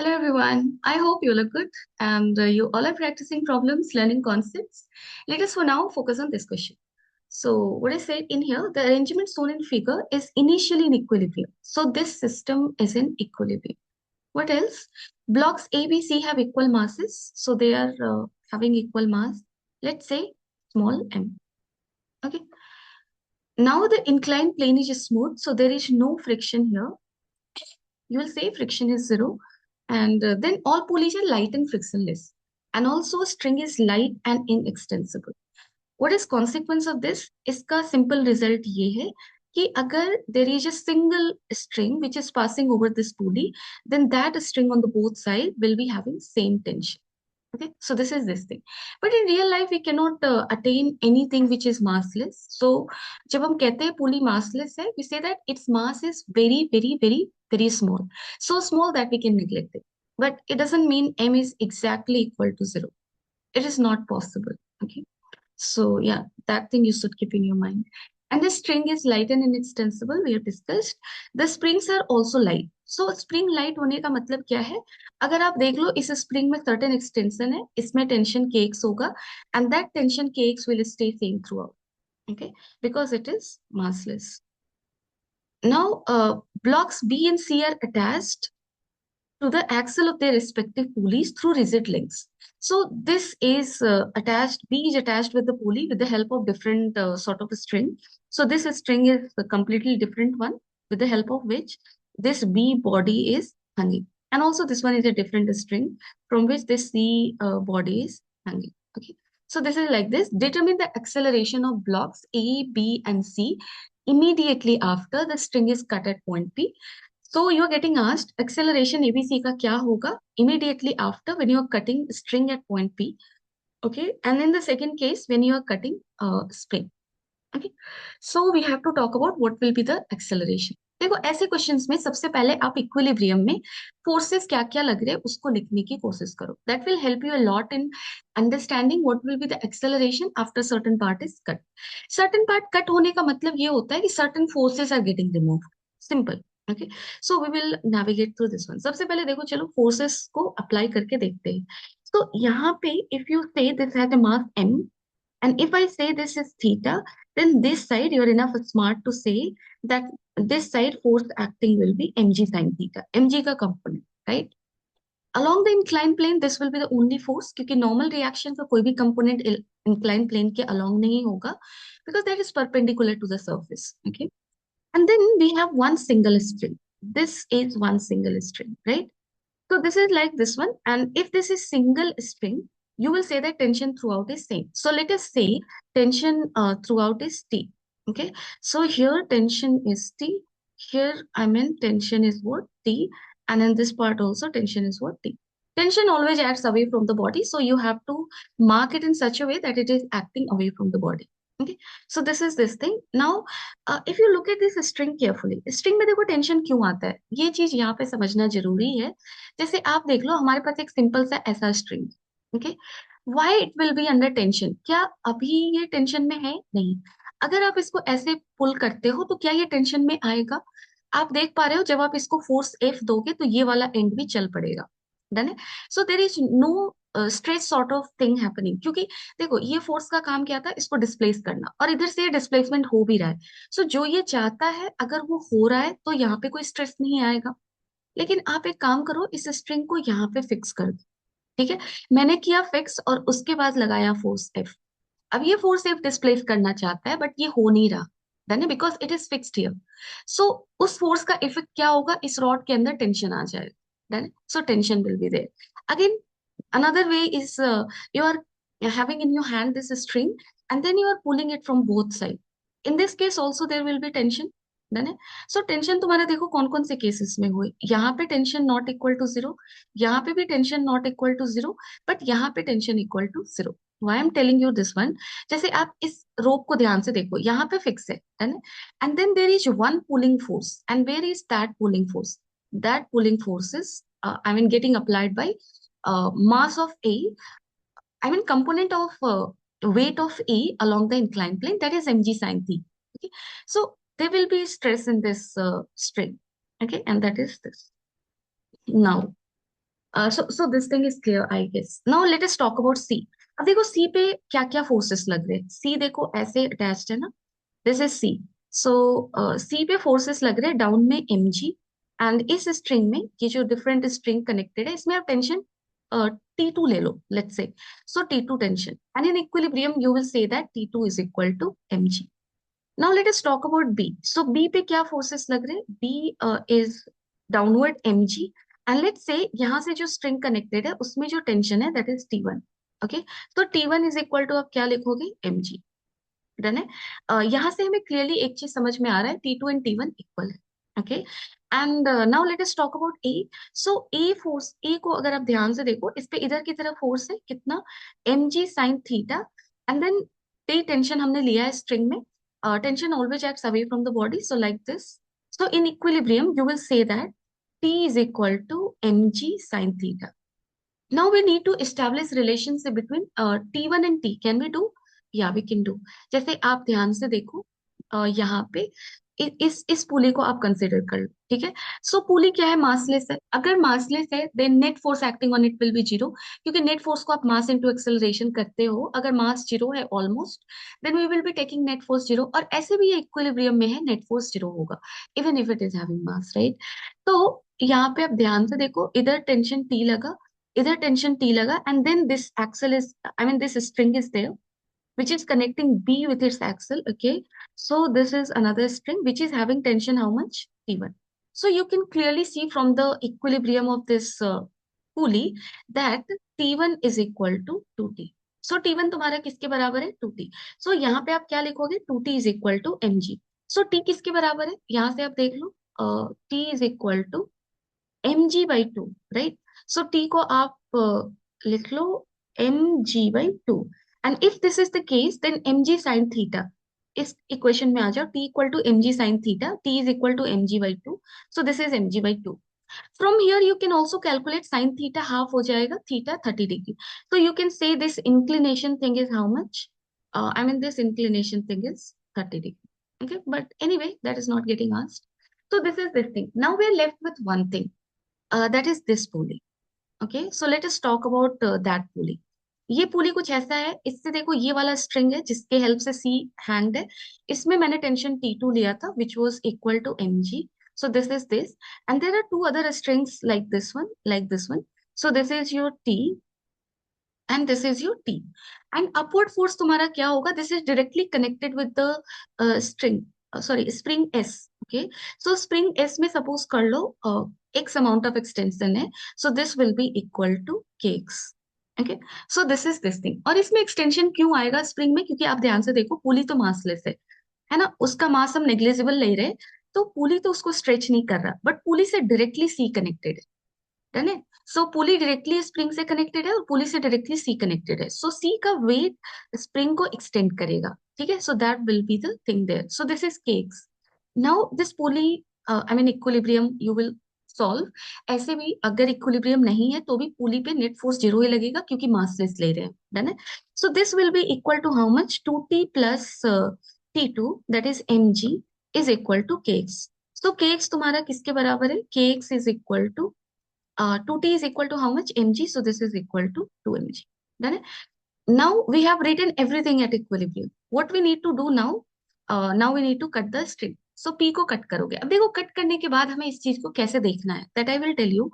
Hello everyone. I hope you look good and you all are practicing problems, learning concepts. Let us for now focus on this question. So what I said in here, the arrangement shown in figure is initially in equilibrium. So this system is in equilibrium. What else? Blocks A, B, C have equal masses. So they are having equal mass. Let's say small m. Okay. Now the inclined plane is smooth. So there is no friction here. You will say friction is zero, and then all pulleys are light and frictionless, and also string is light and inextensible. What is consequence of this? इसका simple result ये है कि अगर there is a single string which is passing over this pulley, then that string on the both side will be having same tension. Okay, so this is this thing. But in real life, we cannot attain anything which is massless. So, जब हम कहते हैं pulley massless है, we say that its mass is very, very, very, very small. So small that we can neglect it. But it doesn't mean m is exactly equal to zero. It is not possible. Okay. So yeah, that thing you should keep in your mind. And the string is light and inextensible. We have discussed. The springs are also light. So spring light होने का मतलब क्या है? अगर आप देख लो इस spring में certain extension है, इसमें tension kx होगा, and that tension kx will stay same throughout. Okay, because it is massless. Now, blocks B and C are attached to the axle of their respective pulleys through rigid links. So this is attached, B is attached with the pulley with the help of different sort of a string. So this string is a completely different one with the help of which this B body is hanging. And also this one is a different string from which this C body is hanging. Okay. So this is like this. Determine the acceleration of blocks A, B, and C immediately after the string is cut at point P. So you are getting asked acceleration ABC का क्या होगा immediately after when you are cutting string at point P. Okay, and in the second case when you are cutting spring. Okay, so we have to talk about what will be the acceleration. देखो ऐसे questions में सबसे पहले आप equilibrium में forces क्या क्या लग रहे हैं उसको लिखने की कोशिश करो. That will help you a lot in understanding what will be the acceleration after certain part is cut. Certain part cut होने का मतलब ये होता है कि certain forces are getting remove. Simple. Okay, so we will navigate through this one. सबसे पहले देखो, चलो फोर्सेस को अप्लाई करके देखते हैं. तो यहाँ पे इफ यू से this has a mass m, and if I say this is theta, then this side you're enough smart to say that this side force acting will be mg sin theta. mg का component, right? Along the inclined plane, this will be the only force क्योंकि normal reaction का कोई भी component inclined plane के along नहीं होगा because that is perpendicular to the surface. Okay, and then we have one single string. This is one single string, right? So this is like this one. And if this is single string, you will say that tension throughout is same. So let us say tension throughout is T. Okay. So here tension is T. Here I mean tension is what? T. And in this part also tension is what? T. Tension always acts away from the body. So you have to mark it in such a way that it is acting away from the body. Okay. So this is this thing. Now, if you look at this string carefully, string में देखो tension क्यों आता है? ये चीज यहाँ पे समझना जरूरी है. जैसे आप देख लो हमारे पास एक सिंपल सा ऐसा string. Okay, why it will be under tension? क्या अभी ये टेंशन में है? नहीं. अगर आप इसको ऐसे पुल करते हो तो क्या ये टेंशन में आएगा? आप देख पा रहे हो जब आप इसको फोर्स एफ दोगे तो ये वाला एंड भी चल पड़ेगा. डन है. So there is no stretch sort of thing happening क्योंकि देखो ये फोर्स का काम क्या था? इसको डिस्प्लेस करना, और इधर से ये डिस्प्लेसमेंट हो भी रहा है. सो जो ये चाहता है अगर वो हो रहा है तो यहाँ पे कोई स्ट्रेस नहीं आएगा. लेकिन आप एक काम करो, इस स्ट्रिंग को यहाँ पे फिक्स कर दो. ठीक है, मैंने किया फिक्स और उसके बाद लगाया फोर्स एफ. अब ये फोर्स एफ डिस्प्लेस करना चाहता है बट ये हो नहीं रहा. डन है, because it is fixed here. So उस फोर्स का इफेक्ट क्या होगा? इस रॉड के अंदर टेंशन आ जाएगा. डन है, so tension will be there. Again another way is you are having in your hand this string and then you are pulling it from both side. In this case also there will be tension. Done है. So tension तुम्हारे देखो कौन कौन से cases में हुए. यहाँ पे tension not equal to zero, यहाँ पे भी tension not equal to zero, but यहाँ पे tension equal to zero. Why I am telling you this one? जैसे आप इस रोप को ध्यान से देखो, यहाँ पे फिक्स है. डन है. And then there is one pulling force. And where is that pulling force? That pulling force is I mean getting applied by mass of A, I mean component of weight of A along the inclined plane, that is mg sin theta. Okay, so there will be stress in this string. Okay, and that is this. Now, So this thing is clear, I guess. Now let us talk about C. अब देखो C पे क्या क्या forces लग रहे हैं. C देखो ऐसे अटैच्ड है ना. दिस इज सी. सो सी पे फोर्सेस लग रहे हैं डाउन में mg. एंड इस स्ट्रिंग में ये जो डिफरेंट स्ट्रिंग कनेक्टेड है इसमें आप टेंशन T2 ले लो, let's say. So T2 tension and in equilibrium you will say that T2 is equal to mg. Now let us talk about B. So B पे क्या फोर्सेस लग रहे हैं. B is downward mg. And let's say यहाँ से जो string connected है उसमें जो टेंशन है दैट इज T1. ओके. तो T1 इज इक्वल टू आप क्या लिखोगे, mg. डन है. यहाँ से हमें क्लियरली एक चीज समझ में आ रहा है, T2 एंड T1 इक्वल है. Okay. And now let us talk about A. So A force, A को अगर आप ध्यान से देखो इस पे इधर की तरफ फोर्स है कितना, mg sin theta. And then टे टेंशन हमने लिया है स्ट्रिंग में. Tension always acts away from the body, so like this. So in equilibrium you will say that T is equal to mg sin theta. Now we need to establish relationship between T1 and T. Can we do? Yeah, we can do. जैसे आप ध्यान से देखो यहाँ पे इस पुली को आप कंसिडर कर लो. ठीक है. सो पुली क्या है, मासलेस है. अगर मासलेस है then net force acting on it will be zero, क्योंकि नेट फोर्स को आप मास इनटू एक्सेलरेशन करते हो. अगर मास जीरो है almost, then we will be taking net force zero. और ऐसे भी ये इक्विलिब्रियम में है, नेट फोर्स जीरो होगा even if it is having mass, right. तो यहाँ पे आप ध्यान से देखो, इधर टेंशन टी लगा, इधर टेंशन टी लगा, and then this axle is, I mean this string is there which is connecting B with its axle. Okay, so this is another string which is having tension how much, T1. So you can clearly see from the equilibrium of this pulley that T1 is equal to 2T. So T1 तुम्हारा किसके बराबर है, 2T. So यहाँ पे आप क्या लिखोगे, 2T is equal to mg. So T किसके बराबर है, यहाँ से आप देख लो, T is equal to mg by 2, right. So T को आप लिख लो mg by 2. And if this is the case then mg sin theta इस इक्वेशन में आ जाओ. t equal to mg sin theta, t is equal to mg by 2. So this is mg by 2. From here you can also calculate sin theta half हो जाएगा, theta 30 degree. तो you can say this inclination thing is how much, I mean this inclination thing is 30 degree. Okay, but anyway that is not getting asked. So this is this thing. Now we are left with one thing, that is this pulley. Okay, so let us talk about that pulley. ये पुली कुछ ऐसा है, इससे देखो ये वाला string है जिसके हेल्प से सी हैंग्ड है. इसमें मैंने टेंशन T2 लिया था which was equal to mg. So this is this, and there are two other strings like this one, like this one. So this is your T and this is your T. And upward force तुम्हारा क्या होगा, this is directly connected with the string, sorry, spring S. Okay, so spring S में suppose कर लो x amount of extension है, so this will be equal to kx. Okay, so this is this thing. और इसमें extension क्यों आएगा spring में, क्योंकि आप ध्यान से देखो पुली तो मासलेस है ना, उसका मास हम नेग्लिजिबल ले रहे, तो पुली तो उसको स्ट्रेच नहीं कर रहा, बट पुली से डायरेक्टली सी कनेक्टेड है. डन है. सो पुली डायरेक्टली स्प्रिंग से कनेक्टेड है और पुली से डायरेक्टली सी कनेक्टेड है. सो सी का वेट स्प्रिंग को एक्सटेंड करेगा. ठीक है. So that will be the thing there. So this is केक्स. Now this pulley, I mean equilibrium you will solve. ऐसे भी अगर इक्विलिब्रियम नहीं है तो भी पुली पे नेट फोर्स जीरो ही लगेगा क्योंकि मासलेस ले रहे हैं. डन है. So this will be equal to how much, 2t plus T2 that is mg is equal to kx. So kx तुम्हारा किसके बराबर है, kx is equal to 2t is equal to how much, mg. So this is equal to 2 mg. Done it? Now we have written everything at equilibrium. What we need to do now, now we need to cut the string. So p को cut करोगे. अब देखो cut करने के बाद हमें इस चीज को कैसे देखना है, that I will tell you.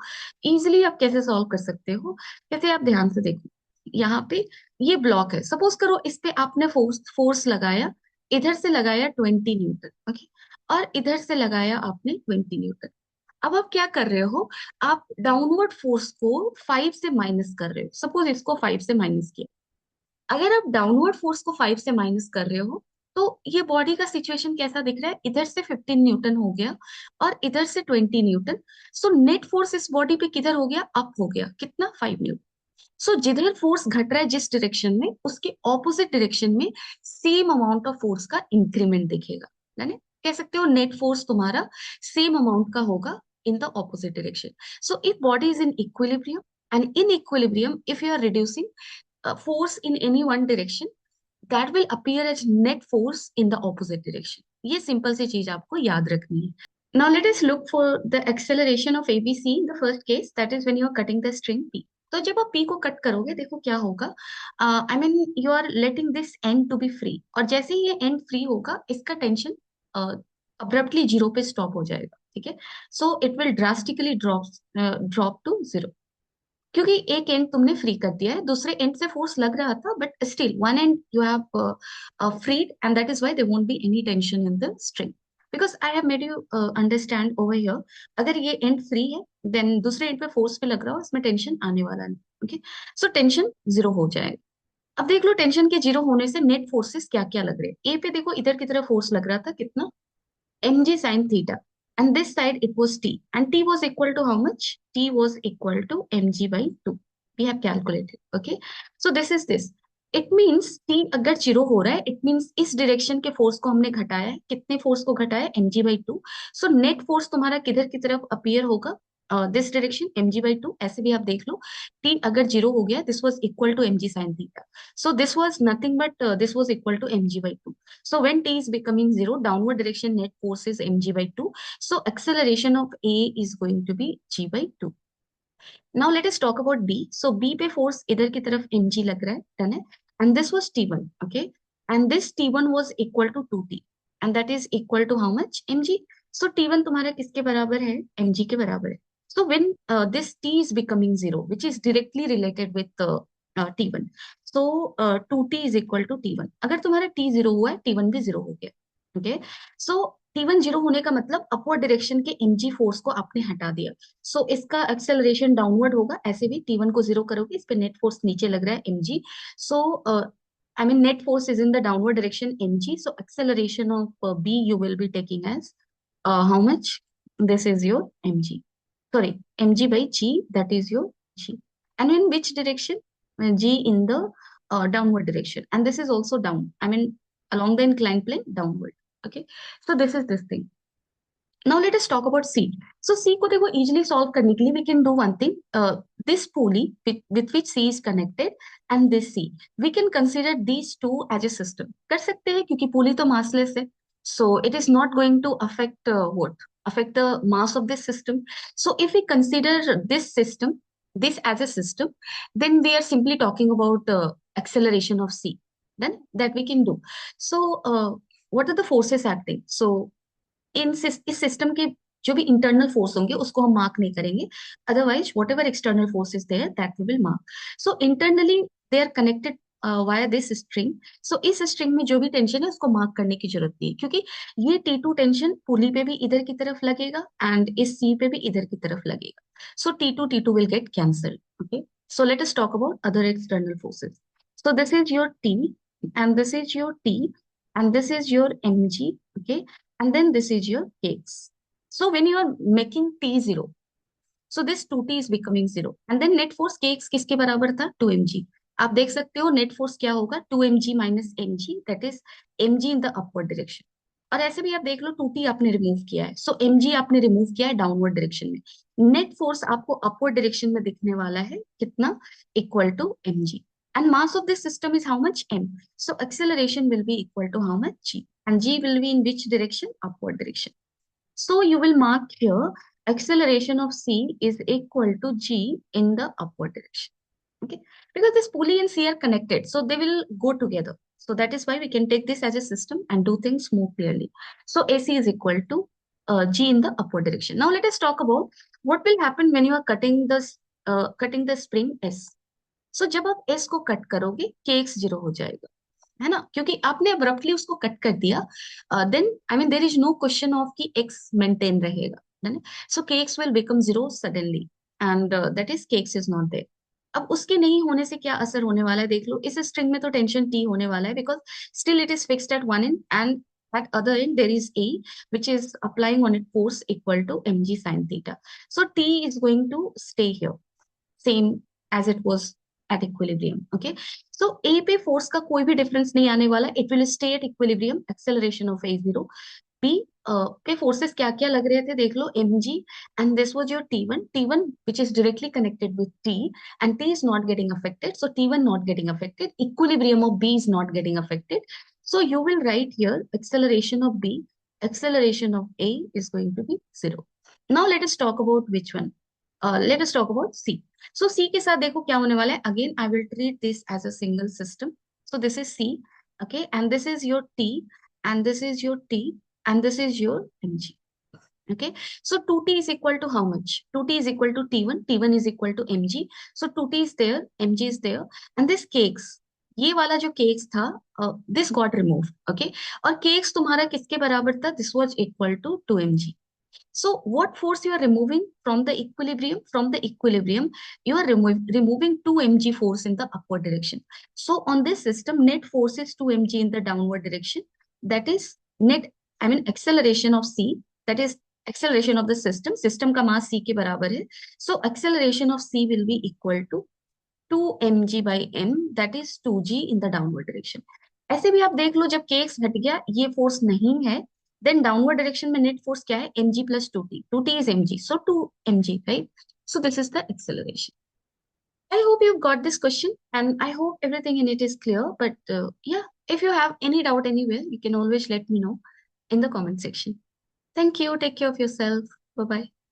Easily आप कैसे सॉल्व कर सकते हो, कैसे आप ध्यान से देखो. यहाँ पे ये ब्लॉक है, सपोज करो इस पे आपने फोर्स लगाया, इधर से लगाया 20 न्यूटन. ओके, और इधर से लगाया आपने 20 न्यूटन. अब आप क्या कर रहे हो, आप डाउनवर्ड फोर्स को 5 से माइनस कर रहे हो. सपोज इसको 5 से माइनस किया. अगर आप डाउनवर्ड फोर्स को 5 से माइनस कर रहे हो तो ये बॉडी का सिचुएशन कैसा दिख रहा है, इधर से 15 न्यूटन हो गया और इधर से 20 न्यूटन. सो नेट फोर्स इस बॉडी पे किधर हो गया, अप हो गया, कितना, 5 न्यूटन. सो जिधर फोर्स घट रहा है जिस डायरेक्शन में, उसके ऑपोजिट डायरेक्शन में सेम अमाउंट ऑफ फोर्स का इंक्रीमेंट दिखेगा. यानी कह सकते हो नेट फोर्स तुम्हारा सेम अमाउंट का होगा in the opposite direction. So if body is in equilibrium, and in equilibrium if you are reducing force in any one direction, that will appear as net force in the opposite direction. ये simple सी चीज आपको याद रखनी है. Now let us look for the acceleration of ABC in the first case, that is when you are cutting the string P. तो जब आप P को कट करोगे देखो क्या होगा, I mean you are letting this end to be free, और जैसे ही ये एंड फ्री होगा इसका टेंशन अब्रप्टली जीरो पे स्टॉप हो जाएगा, ठीक है। So it will drastically drop to zero, क्योंकि एक एंड तुमने फ्री कर दिया है, दूसरे एंड से फोर्स लग रहा था but still one end you have freed, and that is why there won't be any tension in the string, because I have made you understand over here. अगर ये एंड फ्री है then दूसरे end पे force पे लग रहा हो, इसमें टेंशन आने वाला नहीं, ओके। सो टेंशन जीरो हो जाएगा। अब देख लो टेंशन के जीरो होने से नेट फोर्सेस क्या क्या लग रहे हैं। ए पे देखो इधर की तरफ फोर्स लग रहा था कितना, mg sin theta, and this side it was t, and t was equal to how much? T was equal to mg by 2. We have calculated, okay? So this is this. It means t अगर zero हो रहा है, it means इस direction के force को हमने घटाया है, कितने फोर्स को घटाया है? mg by 2. So net force तुम्हारा किधर की तरफ अपीयर होगा? दिस डायरेक्शन mg by 2, ऐसे भी आप देख लो। t अगर जीरो हो गया, this was equal to mg sin theta. So this was nothing but this was equal to mg by 2. So when t is becoming zero, downward direction net force is mg by 2. So acceleration of A is going to be g by 2. Now let us talk about B. So B पे force इधर की तरफ mg लग रहा है, done है, and this was T1, okay, and this T1 was equal to 2T, and that is equal to how much? mg. So T1 तुम्हारा किसके बराबर है? mg के बराबर है। So when this T is becoming zero, which is directly related with T1, so 2T is equal to T1. अगर तुम्हारा T zero हुआ है, T1 भी जीरो हो गया, okay? So T1 जीरो होने का मतलब अपवर्ड डायरेक्शन के mg फोर्स को आपने हटा दिया। सो इसका एक्सेलरेशन डाउनवर्ड होगा, ऐसे भी T1 को जीरो करोगे, इस पे नेट फोर्स नीचे लग रहा है mg। So I mean net force is in the downward direction mg, so acceleration of b you will be taking as how much? This is your mg, sorry, mg by g, that is your g. And in which direction? G in the downward direction, and this is also down, I mean along the inclined plane downward, okay? So this is this thing. Now let us talk about C. So C को देखो easily solve करने के लिए we can do one thing. This pulley with which C is connected and this C, we can consider these two as a system. कर सकते हैं क्योंकि pulley तो massless है. So it is not going to affect affect the mass of this system. So if we consider this system, this as a system, then we are simply talking about acceleration of C. Then that we can do. So what are the forces acting? So इस system के जो भी internal force होंगे उसको हम mark नहीं करेंगे, otherwise whatever external force is there that we will mark. So internally they are connected via this string. So इस स्ट्रिंग में जो भी टेंशन है उसको मार्क करने की जरूरत नहीं है, क्योंकि ये T2 टेंशन पुली पे भी इधर की तरफ लगेगा एंड इस C पे भी इधर की तरफ लगेगा। सो T2 will get cancelled, okay. So let us talk about other external forces. So this is your T and this is your T and this is your mg, okay, and then this is your kx. So when you are making T zero, so this 2T is becoming zero, and then net force kx किसके बराबर था? 2mg। आप देख सकते हो net force क्या होगा? 2mg minus mg, that is mg in the upward direction. और ऐसे भी आप देख लो 2T आपने रिमूव किया है, सो mg आपने रिमूव किया है डाउनवर्ड डायरेक्शन में। नेट फोर्स आपको अपवर्ड डायरेक्शन में दिखने वाला है कितना? Equal to mg, and mass of this system is how much? m. So acceleration will be equal to how much? G, and G will be in which direction? Upward direction. So you will mark here acceleration of C is equal to G in the upward direction. Okay, because this pulley and C are connected, so they will go together. So that is why we can take this as a system and do things more clearly. So AC is equal to G in the upward direction. Now let us talk about what will happen when you are cutting the spring S. So जब आप S को cut करोगे KX zero हो जाएगा, है ना, क्योंकि आपने अब्रप्टली उसको कट कर दिया। Then I mean there is no question of कि एक्स मेंटेन रहेगा, है ना। So k x will become zero suddenly, and that is k x is not there. अब उसके नहीं होने से क्या असर होने वाला है देख लो। इस स्ट्रिंग में तो टेंशन टी होने वाला है, because still it is fixed at one and, and at other end there is A which is applying on it force equal to mg sin theta. So T is going to stay here same as it was at equilibrium, okay? So A पे force का कोई भी difference नहीं आने वाला, it will stay at equilibrium, acceleration of A zero. B पे forces क्या क्या लग रहे थे देख लो, mg, and this was your T1 which is directly connected with T, and T is not getting affected, so T1 not getting affected, equilibrium of B is not getting affected. So you will write here acceleration of B acceleration of A is going to be 0. Now let us talk about which one. Let us talk about C. So C के साथ देखो क्या होने वाला है. Again, I will treat this as a single system. So this is C, okay, and this is your T, and this is your T, and this is your mg. Okay, so 2T is equal to how much? 2T is equal to T1, T1 is equal to mg. So 2T is there, mg is there, and this kx, ये वाला जो kx था, this got removed. Okay, और kx तुम्हारा किसके बराबर था? This was equal to 2mg. So what force you are removing from the equilibrium? From the equilibrium, you are removing 2 mg force in the upward direction. So on this system, net force is 2 mg in the downward direction. That is net, I mean acceleration of C. That is acceleration of the system. System का mass C के बराबर है. So acceleration of C will be equal to 2 mg by m. That is 2g in the downward direction. ऐसे भी आप देख लो, जब kx घट गया, ये फोर्स नहीं है, then downward direction में net force क्या है? mg plus 2t. 2t is mg, so 2 mg, right? So this is the acceleration. I hope you've got this question, and I hope everything in it is clear. But yeah, if you have any doubt anywhere, you can always let me know in the comment section. Thank you. Take care of yourself. Bye bye.